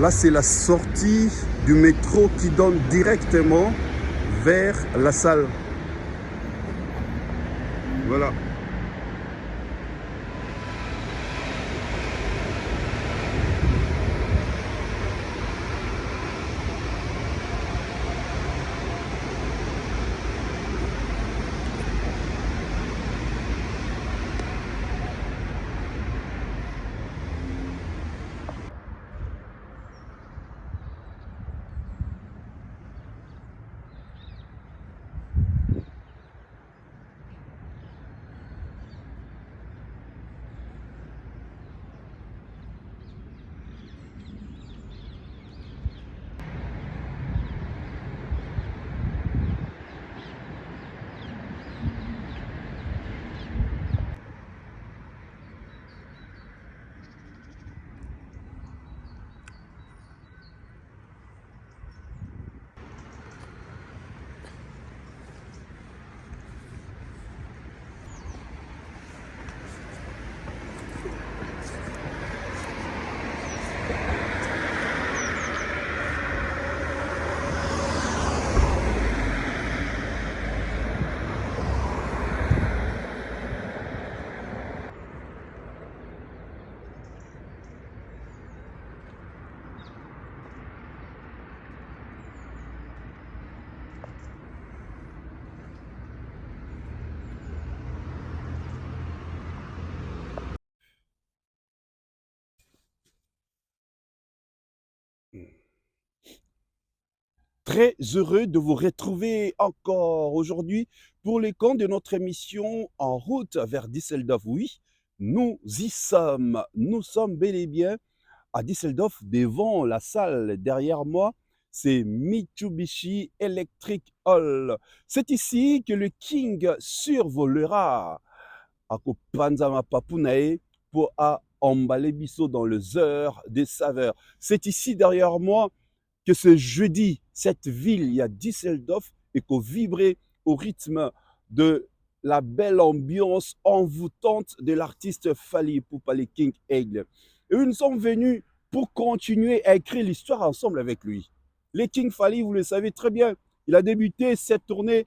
Là, c'est la sortie du métro qui donne directement vers la salle. Voilà. Très heureux de vous retrouver encore aujourd'hui pour les comptes de notre émission En route vers Düsseldorf. Oui, nous y sommes. Nous sommes bel et bien à Düsseldorf devant la salle. Derrière moi, c'est Mitsubishi Electric Hall. C'est ici que le King survolera à Kopanzama Papunae pour emballer Bisso dans les heures des saveurs. C'est ici derrière moi que ce jeudi, cette ville, il y a Düsseldorf et qu'on vibrait au rythme de la belle ambiance envoûtante de l'artiste Fally Ipupa, le King Aigle. Et nous sommes venus pour continuer à écrire l'histoire ensemble avec lui. Le King Fally, vous le savez très bien, il a débuté cette tournée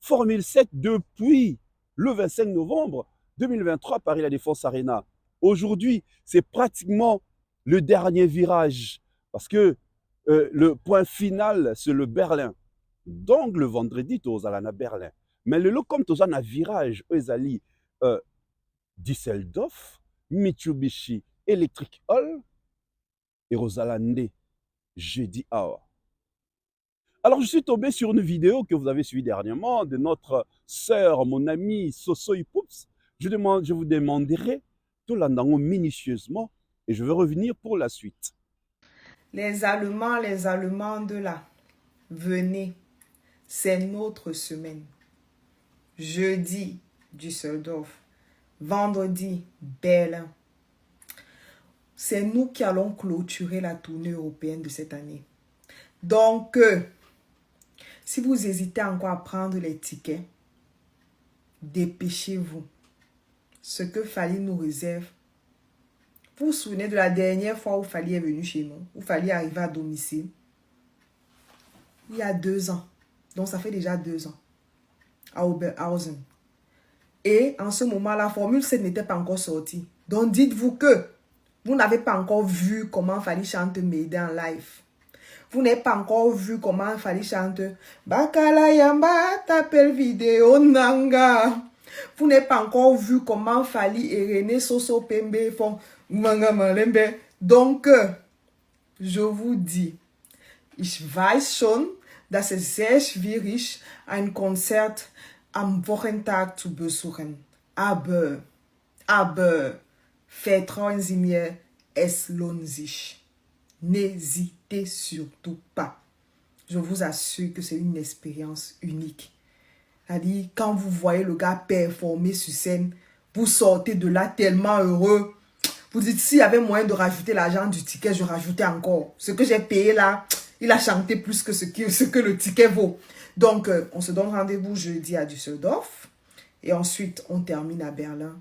Formule 7 depuis le 25 novembre 2023 Paris La Défense Arena. Aujourd'hui, c'est pratiquement le dernier virage parce que le point final, c'est le Berlin. Donc, le vendredi, tu as à Berlin. Mais le comme tu as un virage, ezali Düsseldorf, Mitsubishi Electric Hall et Rosalande jeudi hour. Alors, je suis tombé sur une vidéo que vous avez suivie dernièrement de notre sœur, mon amie Soso Ipoups. Je vous demanderai tout l'andango minutieusement et je vais revenir pour la suite. Les Allemands de là, venez, c'est notre semaine. Jeudi, Düsseldorf. Vendredi, Berlin. C'est nous qui allons clôturer la tournée européenne de cette année. Donc, si vous hésitez encore à prendre les tickets, dépêchez-vous. Ce que Fally nous réserve. Vous vous souvenez de la dernière fois où Fally est venu chez nous, où Fally arrivait à domicile? Il y a 2 ans. Donc, ça fait déjà 2 ans. À Oberhausen. Et en ce moment, la Formule 7 n'était pas encore sortie. Donc, dites-vous que vous n'avez pas encore vu comment Fally chante Maiden en live. Vous n'avez pas encore vu comment Fally chante Bakala Yamba t'appelle vidéo Nanga. Vous n'avez pas encore vu comment Fally et René Soso Pembe font Manga Malembe. Donc, je vous dis, ich weiß schon, dass es sehr schwierig ein Konzert am Wochentag zu besuchen. Aber, vertrauen Sie mir, es lohnt sich. N'hésitez surtout pas. Je vous assure que c'est une expérience unique. C'est-à-dire, quand vous voyez le gars performer sur scène, vous sortez de là tellement heureux. Vous dites, s'il y avait moyen de rajouter l'argent du ticket, je rajoutais encore. Ce que j'ai payé là, il a chanté plus que ce que le ticket vaut. Donc, on se donne rendez-vous jeudi à Düsseldorf. Et ensuite, on termine à Berlin.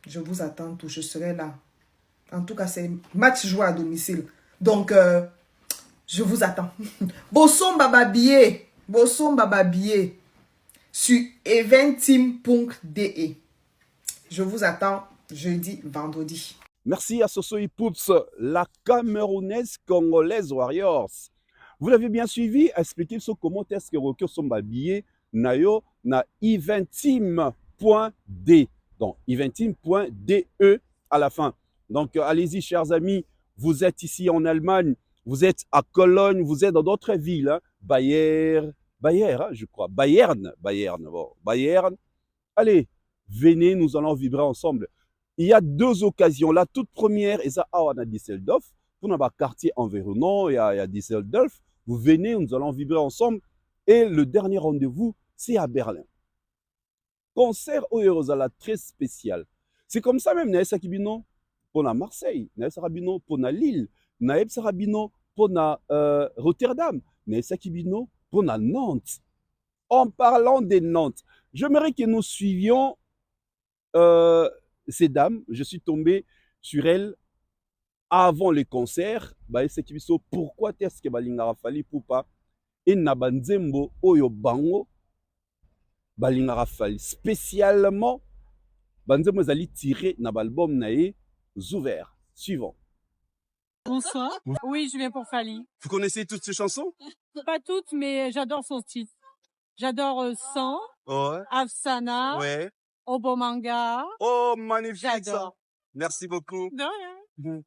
Je vous attends tous, je serai là. En tout cas, c'est match joué à domicile. Donc, je vous attends. Bosom Bababié. Bosom Bababié. Sur eventeam.de. Je vous attends jeudi, vendredi. Merci à Sosoi Poups, la Camerounaise Congolaise Warriors. Vous l'avez bien suivi, expliquez ce comment est-ce que Rokyo sont habillés nayo na eventeam.de. Donc eventeam.de à la fin. Donc allez-y chers amis, vous êtes ici en Allemagne, vous êtes à Cologne, vous êtes dans d'autres villes, hein? Bayern, hein, je crois, Bayern. Bon, Bayern. Allez, venez, nous allons vibrer ensemble. Il y a deux occasions. La toute première, et ça, on a Düsseldorf. Pour notre quartier environnant, il y a Düsseldorf. Vous venez, nous allons vibrer ensemble. Et le dernier rendez-vous, c'est à Berlin. Concert au Yerozala très spécial. C'est comme ça même, Naïsa Kibino pour la Marseille, Naïsa Rabino pour la Lille, Naïsa Rabino pour la Rotterdam, Naïsa Kibino pour la Nantes. En parlant des Nantes, j'aimerais que nous suivions ces dames. Je suis tombé sur elles avant les concerts. Pourquoi est-ce que balingara fali poupa et nabanzembo oyo bango balingara fali spécialement banzembo zali tiré na album nae Zouvert. Suivant. Bonsoir. Oui, je viens pour Fali. Vous connaissez toutes ces chansons? Pas toutes, mais j'adore son style. J'adore Sang, Ouais. Afsana, Ouais. Obomanga. Oh, magnifique ça. J'adore. Merci beaucoup. De rien.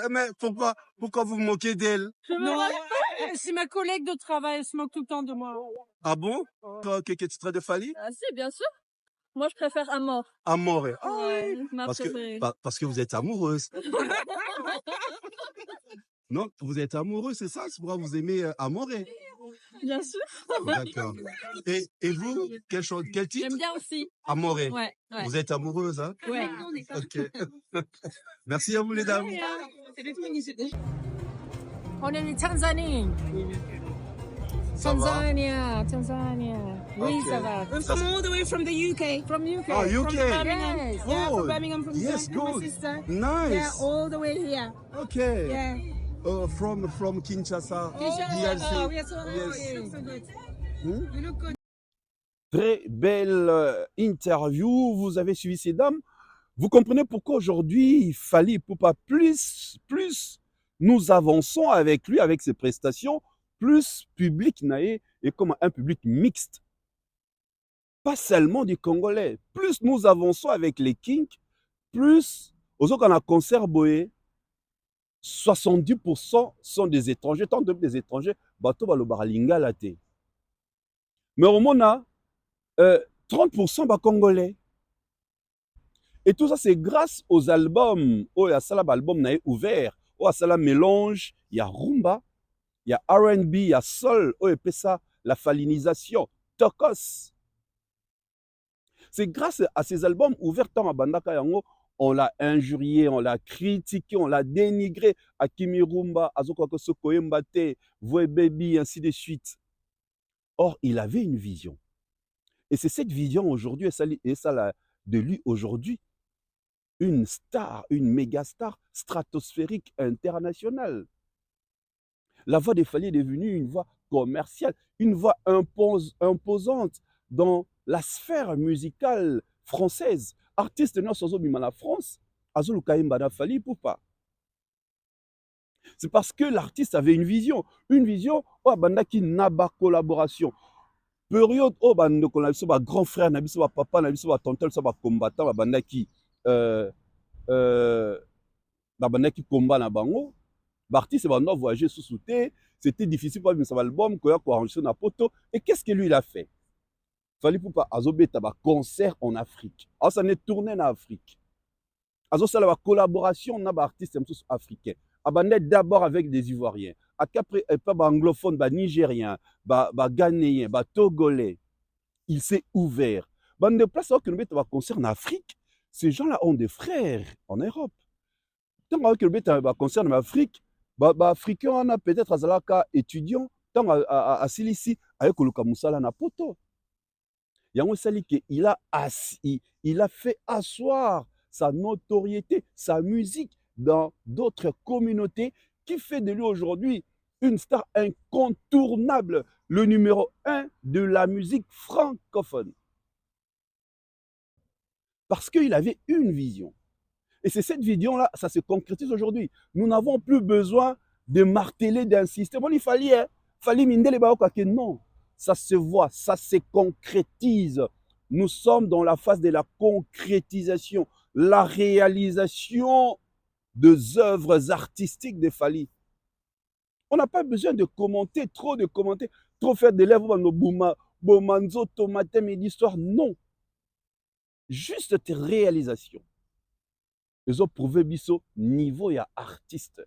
Mais pourquoi vous vous moquez d'elle? Non, c'est ma collègue de travail, elle se moque tout le temps de moi. Ah bon? Toi, quel titre de Fali? Ah si, bien sûr. Moi, je préfère Amor. Amore. Ouais, ma Parce préférée. parce que vous êtes amoureuse. Non, vous êtes amoureux, c'est ça? C'est pourquoi vous aimez Amore? Bien sûr. D'accord. Et vous, quel titre? J'aime bien aussi. Amore. Ouais. Vous êtes amoureuse, hein? Ouais. Ok. Merci à vous, les dames. On est en Tanzanie. Ça va? Tanzania. Oui, Ok. ça va. I'm from all the way from the UK. From UK. Oh, UK. From Birmingham. Yeah, Good. from Birmingham, from Yes, my good. sister. Nice. Yeah, all the way here. Okay. Yeah. From Kinshasa. Oh, yes, Yes. so good. Hmm? You look good. Très belle interview. Vous avez suivi ces dames. Vous comprenez pourquoi aujourd'hui, il fallait pas plus nous avançons avec lui, avec ses prestations, plus public naé et comme un public mixte. Pas seulement des Congolais. Plus nous avançons avec les Kinks, plus, aux autres, on a concert boé, 70% sont des étrangers. Tant des étrangers, bateau balobara lingala te. Mais au monde, 30% ba Congolais. Et tout ça, c'est grâce aux albums. Oh, il y a ça, l'album naé ouvert. Oh, il y a ça, la mélange. Il y a rumba, il y a R&B, il y a soul. Oh, et puis ça, la falinisation. Tokos. C'est grâce à ces albums ouverts tant à Bandaka Yango, on l'a injurié, on l'a critiqué, on l'a dénigré. Akimi Rumba, Azoko Soko Mbate, Voe Baby, ainsi de suite. Or, il avait une vision. Et c'est cette vision aujourd'hui, et ça l'a de lui aujourd'hui, une star, une méga star stratosphérique internationale. La voix de Fali est devenue une voix commerciale, une voix imposante dans la sphère musicale française. Artiste non sozo bima la France, azulu kaimba na Fali Poupa. C'est parce que l'artiste avait une vision oh banda ki naba collaboration. Période oh banda ko na biso ba grand frère na biso ba papa na biso ba tonton so ba combattant ba banda ki ba banda ki combat na bango. L'artiste va voyager sous souté, c'était difficile pour lui, ça album, quoi enregistrer na poto. Et qu'est-ce que lui il a fait? Fali Poupa azobeta ba concert en Afrique. Alors ça n'est tourné en Afrique. Azo ça la collaboration na ba artistes africains. Abandé d'abord avec des Ivoiriens. Après pas ba anglophone, ba nigérien, ba ghanéen, ba togolais. Il s'est ouvert. Bande de place que nous mettons ba concert en Afrique. Ces gens-là ont des frères en Europe. Tant que nous mettons ba concert en Afrique, Africain on a peut-être azalaka étudiant tant à Silici avec koluka musala na poto. Yango sali que il a fait asseoir sa notoriété, sa musique dans d'autres communautés, qui fait de lui aujourd'hui une star incontournable, le numéro 1 de la musique francophone. Parce qu'il avait une vision. Et c'est cette vision-là, ça se concrétise aujourd'hui. Nous n'avons plus besoin de marteler, d'insister. Bon, il fallait mindele que non. Ça se voit, ça se concrétise. Nous sommes dans la phase de la concrétisation, la réalisation des œuvres artistiques de Fally. On n'a pas besoin de commenter, trop faire des lèvres, bomanzo, tomate, mais d'histoire. Non. Juste tes réalisations. Ils ont prouvé biso niveau et artiste.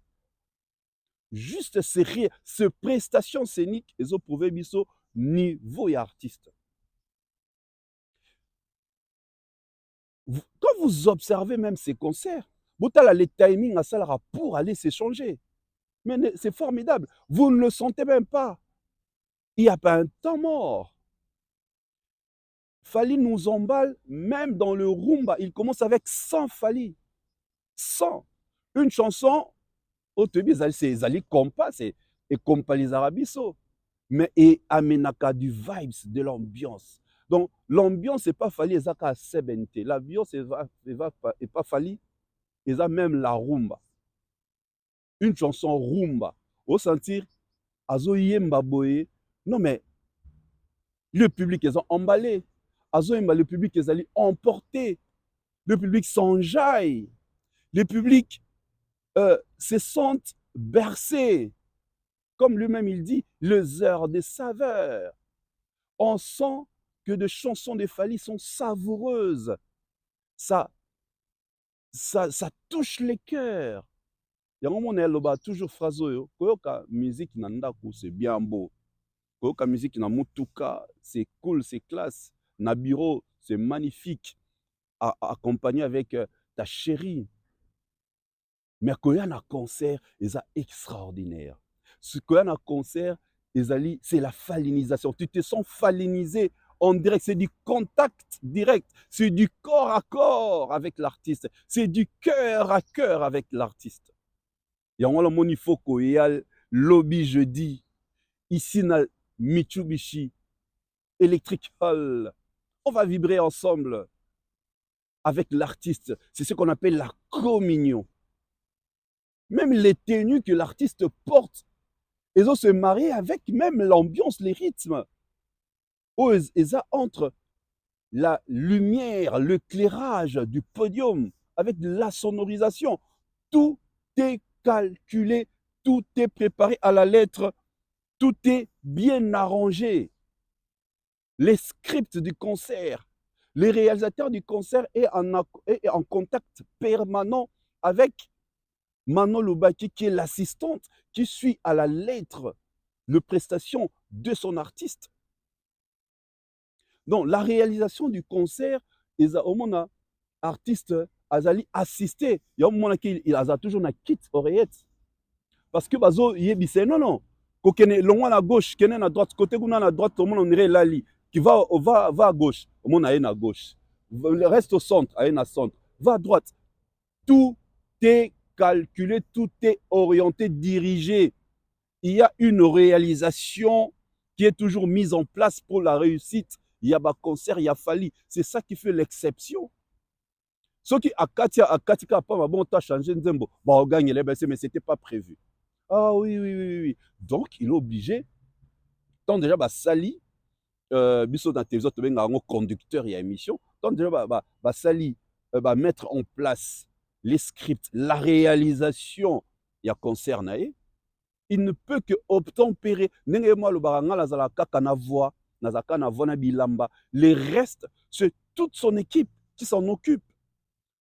Juste ces prestations scéniques, ils ont prouvé biso niveau et artiste. Quand vous observez même ces concerts, vous avez les timings à ça pour aller s'échanger. Mais c'est formidable. Vous ne le sentez même pas. Il n'y a pas un temps mort. Fally nous emballe, même dans le rumba. Il commence avec 100 Fally. 100. Une chanson, au début, c'est Zali compas, et compas les arabiso. Mais et amenaka du vibes, de l'ambiance. Donc, l'ambiance n'est pas Fally, c'est à sebente. L'ambiance n'est pas Fally, c'est même la rumba. Une chanson rumba. Au sentir, azo yemba boye. Non, mais le public est emballé. Azo yemba, le public est allé emporter. Le public s'enjaille. Le public se sentent bercés. Comme lui-même il dit, les heures des saveurs. On sent que des chansons de Fally sont savoureuses. Ça touche les cœurs. Il y a un moment où toujours phrase koyoka musique nandaku c'est bien beau. Koyoka musique na mutuka c'est cool, c'est classe. Na bureau c'est magnifique. Accompagné avec ta chérie. Mais quand il y a un concert, c'est extraordinaire. Ce qu'il y a un concert, c'est la fallinisation. Tu te sens fallinisé en direct. C'est du contact direct. C'est du corps à corps avec l'artiste. C'est du cœur à cœur avec l'artiste. Il y a un moment, il faut qu'il y ait lobby jeudi. Ici, dans Mitsubishi Electric Hall. On va vibrer ensemble avec l'artiste. C'est ce qu'on appelle la communion. Même les tenues que l'artiste porte, ils ont se marier avec même l'ambiance, les rythmes. Ils ont entre la lumière, l'éclairage du podium, avec la sonorisation. Tout est calculé, tout est préparé à la lettre, tout est bien arrangé. Les scripts du concert, les réalisateurs du concert est en contact permanent avec Manon Loubaki, qui est l'assistante, qui suit à la lettre les prestations de son artiste. Donc, la réalisation du concert, il a un artiste azali assisté. Il y a un moment qu'il a toujours une kit oreillette. Parce que bazo yebise non. Kokene loin à gauche, kene à droite, côté gounan à droite, tout le monde on irait lali. Qui va à gauche, au monde à gauche. Le reste au centre, à centre. Va à droite. Tout est calculé, tout est orienté, dirigé. Il y a une réalisation qui est toujours mise en place pour la réussite. Il y a un concert, il y a Fally. C'est ça qui fait l'exception. Ceux qui à Katika pas bon, t'as changé Nzembo. Bah, on gagne les BC, mais c'était pas prévu. Ah oui. Donc, il est obligé. Tant déjà, Sali, biso dans tes autres, un conducteur, il y a émission. Tant déjà, Sali, mettre en place les scripts, la réalisation, il y a concert naé. Il ne peut que obtempérer. Les restes, c'est toute son équipe qui s'en occupe.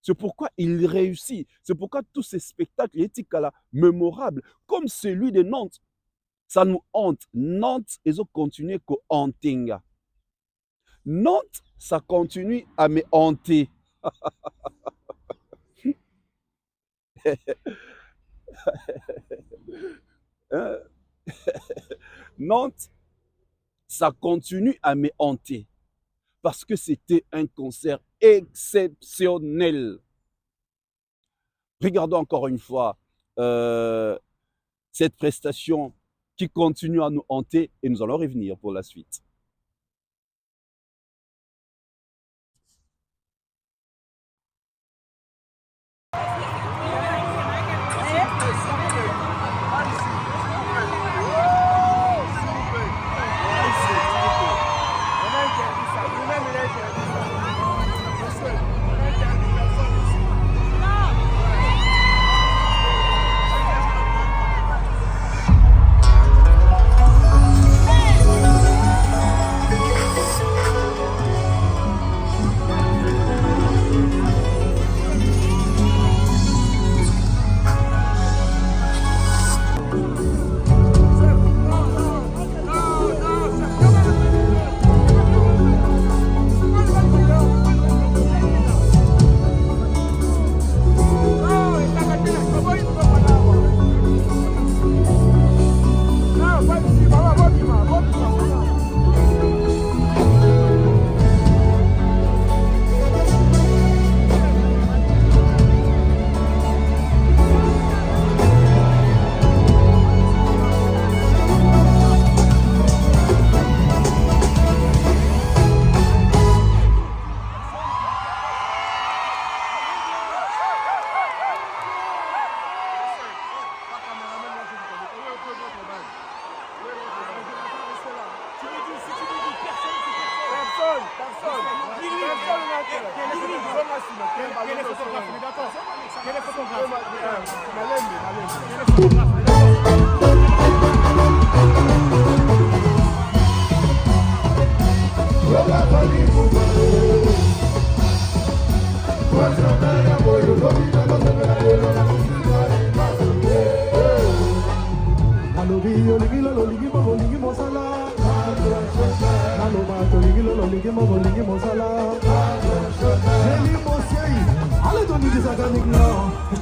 C'est pourquoi il réussit. C'est pourquoi tous ces spectacles éthiques mémorables, comme celui de Nantes, ça nous hante. Nantes, ils ont continué qu'au hanting. Nantes, ça continue à me hanter. Nantes, ça continue à me hanter. Parce que c'était un concert exceptionnel. Regardons encore une fois cette prestation qui continue à nous hanter et nous allons revenir pour la suite.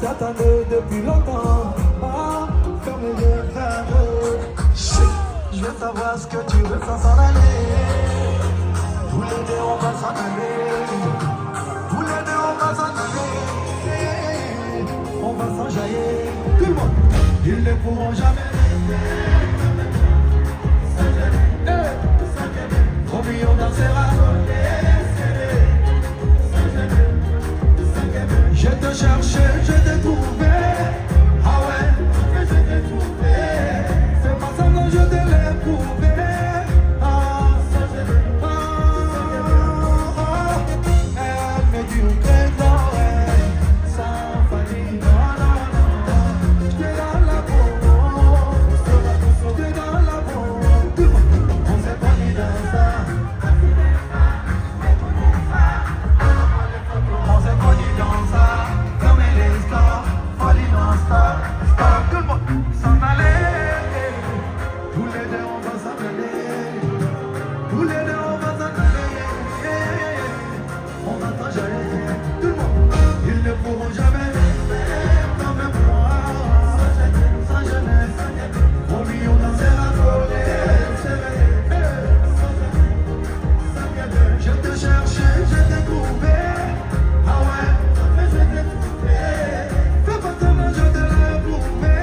J'attendais depuis longtemps. Ah, ferme les yeux, ferme. Je veux savoir ce que tu veux sans s'en aller. Tous les deux on va s'en aller. Tous les deux on va s'en aller. On va s'enjailler. Tout le monde. Ils ne pourront jamais. Promis on dansera. Je te cherchais, je t'ai trouvé. Ah ouais, je t'ai trouvé. C'est pas ça que je te l'ai prouvé. Ah, elle me dit une trésor, sans famille, non. J'étais dans la peau, j'étais dans la peau. On s'est pas mis dans ça. On s'est pas dit dans ça. Comme les stars, folie non-stop. Stop, tout le monde s'en aller. Tous les deux on va s'en aller. Tous les deux on va s'en aller. On va s'enjailler. Tout le monde, ils ne pourront jamais. Comme moi, sans jeunesse. Promis on dansera je te cherchais, je t'ai trouvé. Ah ouais, je t'ai trouvé. Fais pas seulement, je te l'ai prouvé.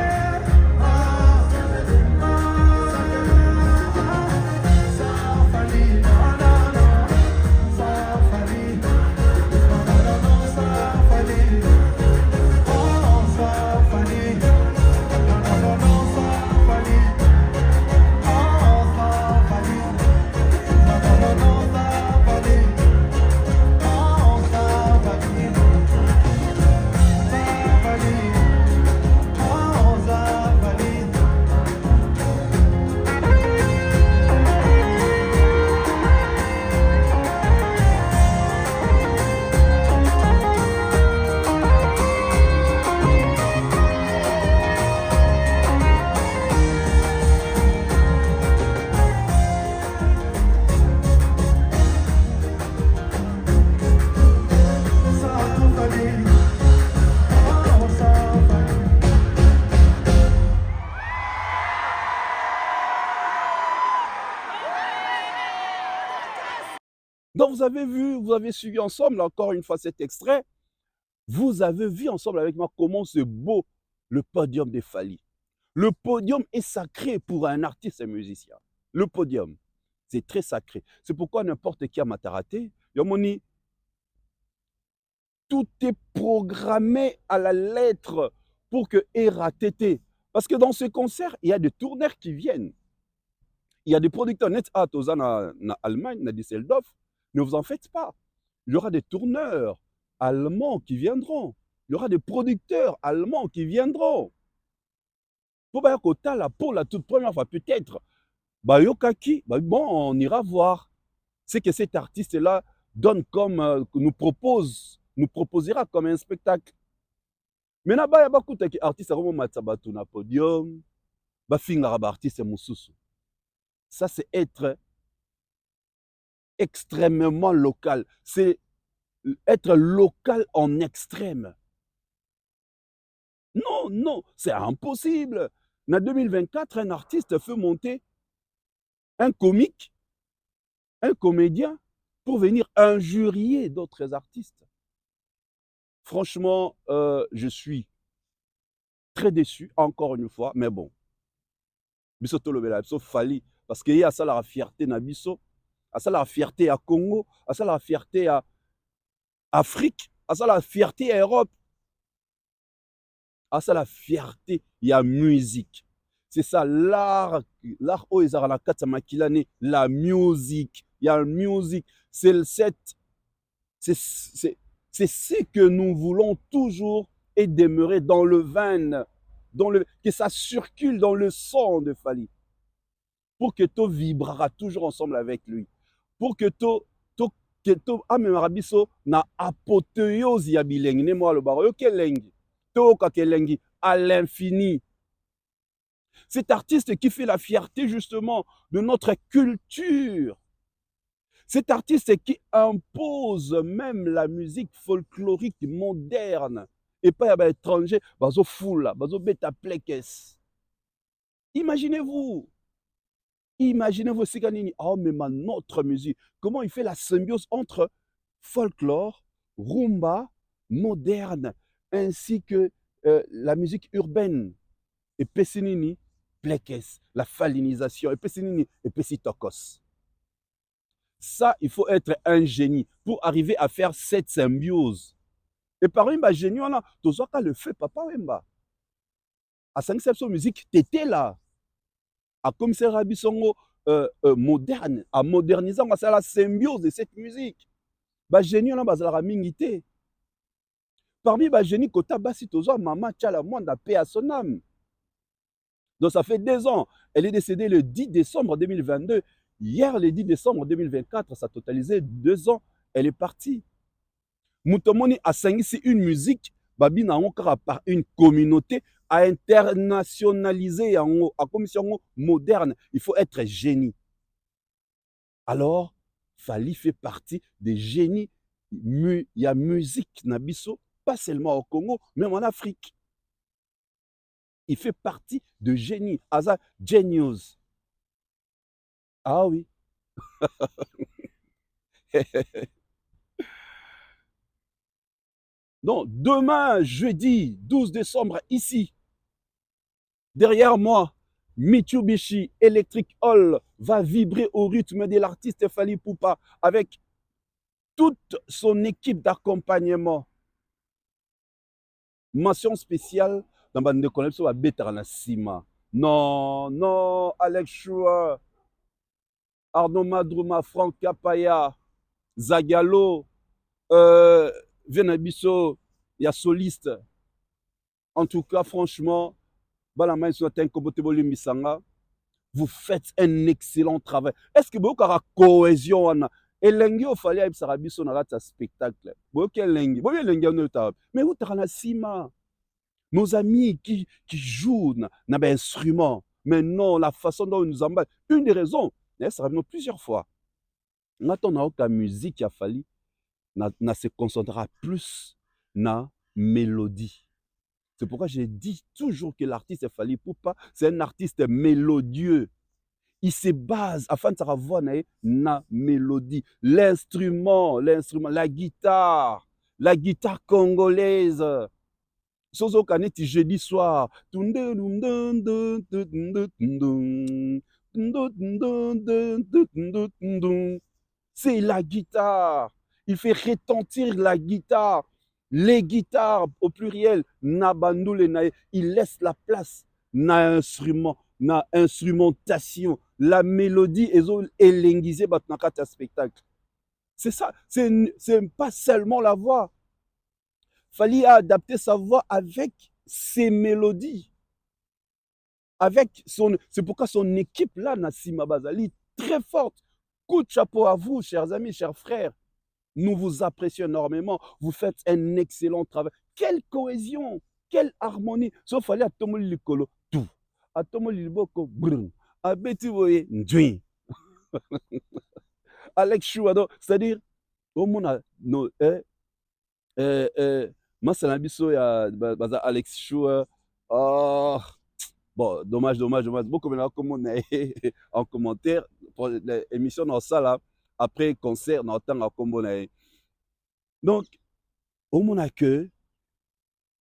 Sans famille, non, non, non. Sans famille, non, non, non, sans famille. Oh, sans famille, non, non, non, non, sans famille. Oh, sans famille, non, non, non, non, sans famille. Oh, sans famille. Donc vous avez vu, vous avez suivi ensemble encore une fois cet extrait. Vous avez vu ensemble avec moi comment c'est beau le podium de Fally. Le podium est sacré pour un artiste et musicien. Le podium, c'est très sacré. C'est pourquoi n'importe qui a mataraté, Yomoni, tout est programmé à la lettre pour que RATT. Parce que dans ce concert, il y a des tourneurs qui viennent. Il y a des producteurs net à en Allemagne, à Düsseldorf. Ne vous en faites pas. Il y aura des tourneurs allemands qui viendront. Il y aura des producteurs allemands qui viendront. Pour la toute première fois, peut-être, Yokaki, bon, on ira voir ce que cet artiste-là donne comme, nous proposera comme un spectacle. Maintenant, il y a beaucoup d'artistes qui ont un podium, artiste mususu. Ça, c'est être extrêmement local. C'est être local en extrême. Non, non, c'est impossible. En 2024, un artiste fait monter un comique, un comédien, pour venir injurier d'autres artistes. Franchement, je suis très déçu, encore une fois, mais bon. Biso tolobela biso Fally, parce qu'il y a ça la fierté na biso, à ça la fierté à Congo, à ça la fierté à Afrique, à ça la fierté à Europe, à ça la fierté, il y a musique. C'est ça l'art où ils ont la musique, il y a la musique. C'est ce que nous voulons toujours et demeurer dans le veine, que ça circule dans le sang de Fally. Pour que tu vibreras toujours ensemble avec lui. Pour que tu amèneras biso na apothéose ya bilengi ne moi le baro yo kelengi to ka kelengi à l'infini. Cet artiste qui fait la fierté justement de notre culture. Cet artiste qui impose même la musique folklorique moderne et pas à étranger bazo foula bazo beta plekes. Imaginez-vous Siganini, oh mais notre musique, comment il fait la symbiose entre folklore, rumba, moderne, ainsi que la musique urbaine. Et Pessinini, plekes, la fallinisation, et Pessinini, et Pessitokos. Ça, il faut être un génie pour arriver à faire cette symbiose. Et parmi les génies, on a tout ça le fait, papa Wemba. À 5 musique, t'étais là. À commissaire Rabisongo moderne, à moderniser, c'est la symbiose de cette musique. Génie, on a la mingité. Parmi les génies, Kota Bassi Tozo, maman Tchala Mwanda, paix à son âme. Donc ça fait 2 ans. Elle est décédée le 10 décembre 2022. Hier, le 10 décembre 2024, ça totalisait 2 ans. Elle est partie. Moutomoni a singisi une musique, babi na encore par une communauté, à internationaliser à commission moderne. Il faut être génie. Alors, Fally fait partie des génies. Il y a musique nabiso, pas seulement au Congo, même en Afrique. Il fait partie de génie. Asa genius. Ah oui. Donc, demain, jeudi 12 décembre, ici, derrière moi, Mitsubishi Electric Hall va vibrer au rythme de l'artiste Fally Ipupa avec toute son équipe d'accompagnement. Mention spéciale dans bande de connexion à Betarana Sima. Non, non, Alex Choua, Arnaud Madrouma, Franck Kapaya, Zagalo, Venabiso, il y a soliste. En tout cas, franchement, vous faites un excellent travail. Est-ce que vous avez une cohésion? Et l'engi au fallait à Sarabiso dans un spectacle. Mais vous avez Sima. Nos amis qui jouent dans un instrument. Mais non, la façon dont ils nous emballent. Une des raisons, ça revient plusieurs fois. Nous avons la musique qui a fallu, se concentrera plus na mélodie. C'est pourquoi j'ai dit toujours que l'artiste Fally Ipupa, c'est un artiste mélodieux. Il se base afin de savoir na mélodie. L'instrument, la guitare, la guitare congolaise. Sozo Kaneti jeudi soir. C'est la guitare. Il fait retentir la guitare. Les guitares au pluriel, Nabandule Nae, il laisse la place na instrument, na instrumentation, la mélodie est linguisée dans un spectacle. C'est ça, c'est pas seulement la voix. Fallait adapter sa voix avec ses mélodies. C'est pourquoi son équipe là, Nassima Bazali, très forte. Coup de chapeau à vous, chers amis, chers frères. Nous vous apprécions énormément. Vous faites un excellent travail. Quelle cohésion, quelle harmonie. Sauf fallait à Tomo Likolo, tout. À Tomo Liboko, brun. À Betty Voye, ndouin. Alex Chouado, c'est-à-dire, au monde, moi, c'est l'ambition, il y a Alex Chouado. Oh, bon, dommage. Beaucoup maintenant, comme on est en commentaire, pour l'émission dans ça là, après concert, dans le temps, comme on est. Donc, au monde que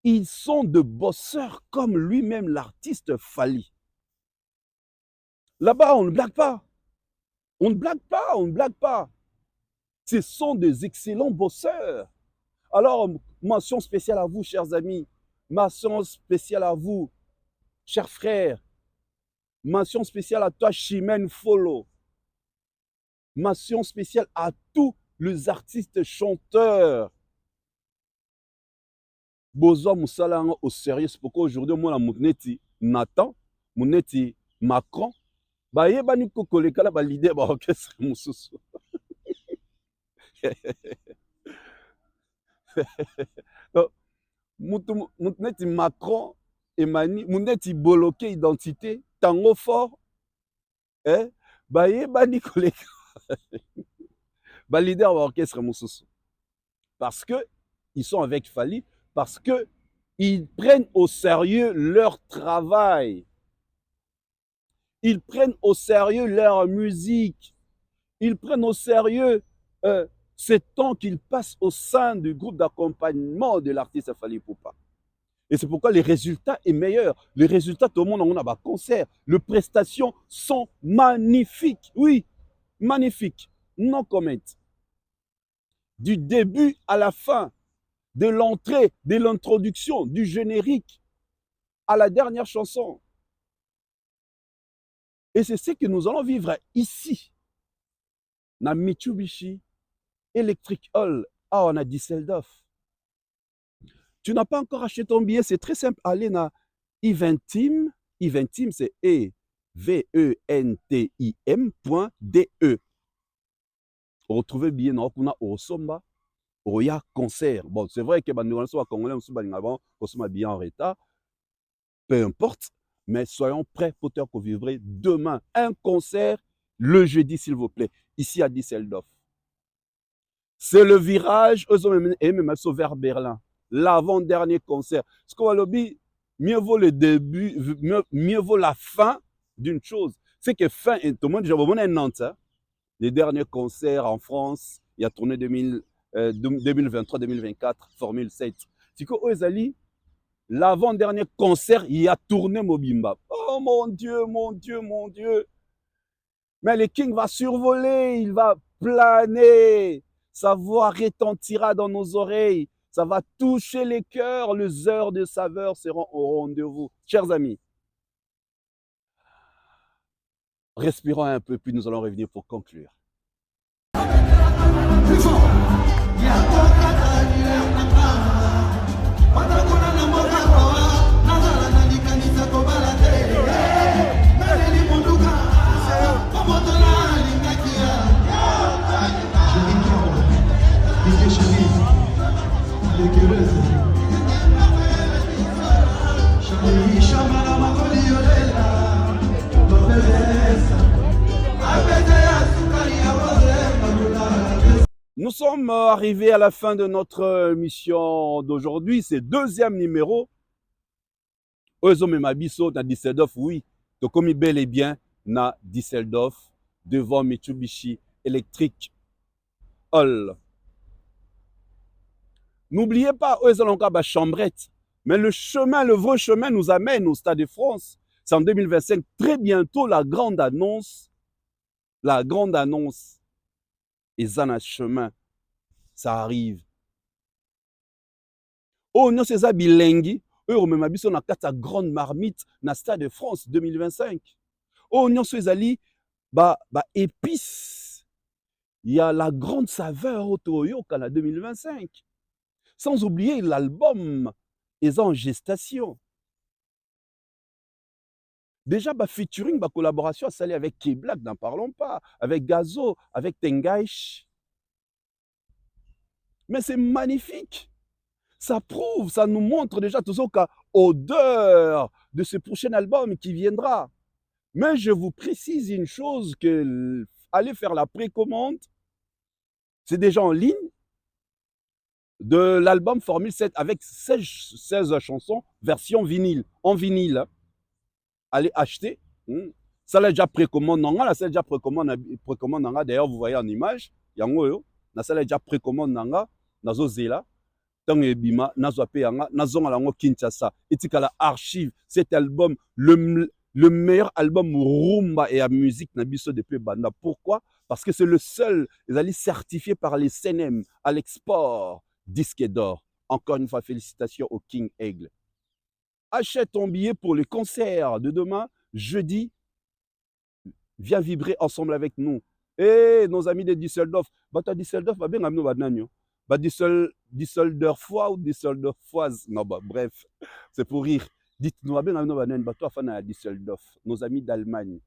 ils sont de bosseurs comme lui-même, l'artiste Fally. Là-bas, on ne blague pas. On ne blague pas. Ce sont des excellents bosseurs. Alors, mention spéciale à vous, chers amis. Mention spéciale à vous, chers frères. Mention spéciale à toi, Chimène Folo. Mention spéciale à tous les artistes chanteurs. Bozo Moussala au sérieux. C'est pourquoi aujourd'hui, moi, mon neti Nathan, mon neti Macron, bah, il y a un leader de l'orchestre Moussoussou. Mon neti Macron, Emani, mon neti bloqué identité, tango fort, bah, il y a un leader de l'orchestre Moussoussou. Parce qu'ils sont avec Fally, parce qu'ils prennent au sérieux leur travail. Ils prennent au sérieux leur musique. Ils prennent au sérieux ce temps qu'ils passent au sein du groupe d'accompagnement de l'artiste Fally Ipupa. Et c'est pourquoi les résultats sont meilleurs. Les résultats, tout le monde en a un concert. Les prestations sont magnifiques. Oui, magnifiques. No comment. Du début à la fin, de l'entrée, de l'introduction, du générique à la dernière chanson. Et c'est ce que nous allons vivre ici, dans Mitsubishi Electric Hall, à Düsseldorf. Tu n'as pas encore acheté ton billet, c'est très simple. Allez dans Eventim, Eventim c'est eventim.de. Retrouvez le billet dans au Somba, au ya concert. Bon, c'est vrai que nous allons Congolais, nous sommes bien en retard. Peu importe, mais soyons prêts pour que vous vivrez demain un concert le jeudi, s'il vous plaît, ici à Düsseldorf. C'est le virage, et même vers Berlin. L'avant-dernier concert. Ce qu'on va le dire, mieux vaut le début, mieux vaut la fin d'une chose. C'est que fin, tout le monde, j'ai un Nantes. Hein? Les derniers concerts en France, il y a tourné 2023-2024, Formule 7. C'est que Ozali, l'avant-dernier concert, il a tourné Mobimba. Oh mon Dieu, mon Dieu, mon Dieu. Mais le King va survoler, il va planer. Sa voix retentira dans nos oreilles. Ça va toucher les cœurs. Les heures de saveur seront au rendez-vous. Chers amis, respirons un peu, puis nous allons revenir pour conclure. Nous sommes arrivés à la fin de notre mission d'aujourd'hui. C'est le deuxième numéro. Ozomémabiso na Düsseldorf, oui. Donc, comme bel et bien na Düsseldorf, devant Mitsubishi Electric Hall. N'oubliez pas, eux, ils ont encore la chambrette. Mais le chemin, le vrai chemin nous amène au Stade de France. C'est en 2025, très bientôt, la grande annonce. Et ça, un chemin, ça arrive. Oh, non, c'est ça, bilingue. Eux, on m'a dit, on a quatre grande marmite dans le Stade de France 2025. Oh, non, c'est ali, épice. Il y a la grande saveur au Toyoka en 2025. Sans oublier l'album est en gestation. Déjà, featuring, collaboration, ça allait avec K-Black, n'en parlons pas, avec Gazo, avec Tengaish. Mais c'est magnifique. Ça prouve, ça nous montre déjà toujours qu'à odeur de ce prochain album qui viendra. Mais je vous précise une chose, que allez faire la précommande, c'est déjà en ligne, de l'album Formule 7 avec 16 chansons, version vinyle, en vinyle. Allez acheter. Ça là déjà précommande, ça déjà précommande, d'ailleurs vous voyez en image, yango ça là déjà précommande nanga, nazo zela. Tango ebima, nazo pe yanga, nazo ngalango Kinshasa. Etikala archive, cet album, le meilleur album rumba et à musique na biso depuis banda. Pourquoi? Parce que c'est le seul, ils allaient certifié par les CNM à l'export, disque d'or. Encore une fois, félicitations au King Aigle. Achète ton billet pour le concert de demain, jeudi. Viens vibrer ensemble avec nous. Et nos amis de Düsseldorf, bata Düsseldorf, bien amener bananio. Düsseldorfois ou Düsseldorfoise. Non, bref, c'est pour rire. Dites-nous, bien amener bananio, bato afan à Düsseldorf, nos amis d'Allemagne.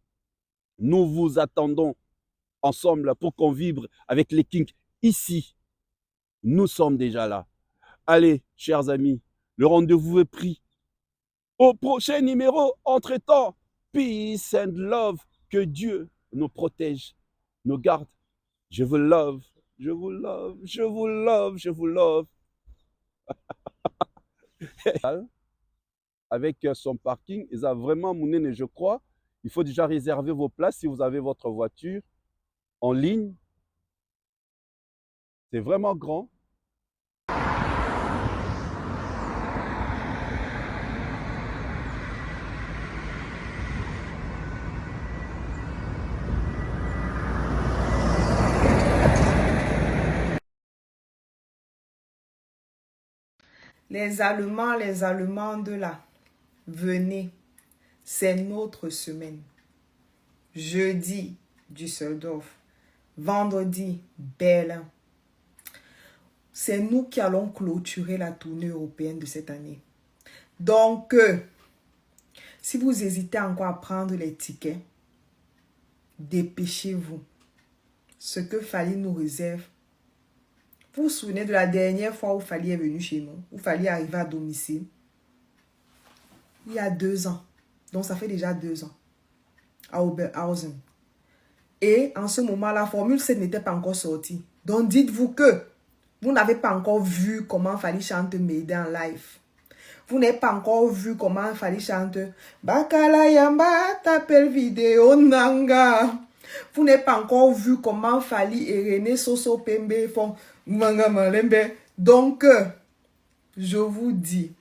Nous vous attendons ensemble pour qu'on vibre avec les Kings ici. Nous sommes déjà là. Allez, chers amis, le rendez-vous est pris. Au prochain numéro, entre-temps, peace and love. Que Dieu nous protège, nous garde. Je vous love, je vous love, je vous love, je vous love. Avec son parking, ils ont vraiment mouné, je crois. Il faut déjà réserver vos places si vous avez votre voiture en ligne. C'est vraiment grand. Les Allemandes là, venez, c'est notre semaine. Jeudi, Düsseldorf. Vendredi, Berlin. C'est nous qui allons clôturer la tournée européenne de cette année. Donc, si vous hésitez encore à prendre les tickets, dépêchez-vous. Ce que Fally nous réserve. Vous vous souvenez de la dernière fois où Fally est venu chez nous, où Fally arrivait à domicile? Il y a 2 ans. Donc, ça fait déjà 2 ans. À Oberhausen. Et en ce moment, la Formule 7 n'était pas encore sortie. Donc, dites-vous que vous n'avez pas encore vu comment Fally chante Maiden en live. Vous n'avez pas encore vu comment Fally chante Bakala Yamba t'appelle vidéo Nanga. Vous n'avez pas encore vu comment Fally et René Soso Pembe font Manga Malembe. Donc, je vous dis,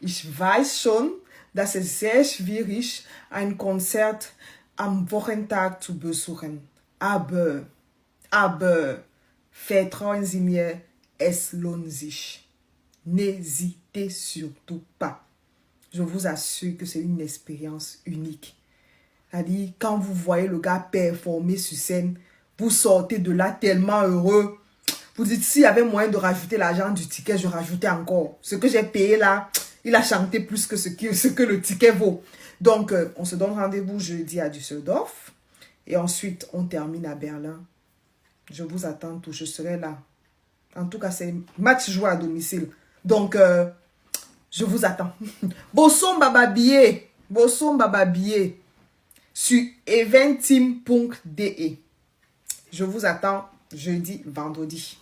ich weiß schon, dass es sehr schwierig ein Konzert am Wochentag zu besuchen. Aber, vertrauen Sie mir, es lohnt sich. N'hésitez surtout pas. Je vous assure que c'est une expérience unique. C'est-à-dire, quand vous voyez le gars performer sur scène, vous sortez de là tellement heureux. Vous dites, s'il y avait moyen de rajouter l'argent du ticket, je rajoutais encore. Ce que j'ai payé là, il a chanté plus que ce que le ticket vaut. Donc, on se donne rendez-vous jeudi à Düsseldorf. Et ensuite, on termine à Berlin. Je vous attends tous, je serai là. En tout cas, c'est match joué à domicile. Donc, je vous attends. Bosson Bababier. Sur eventeam.de. Je vous attends jeudi, vendredi.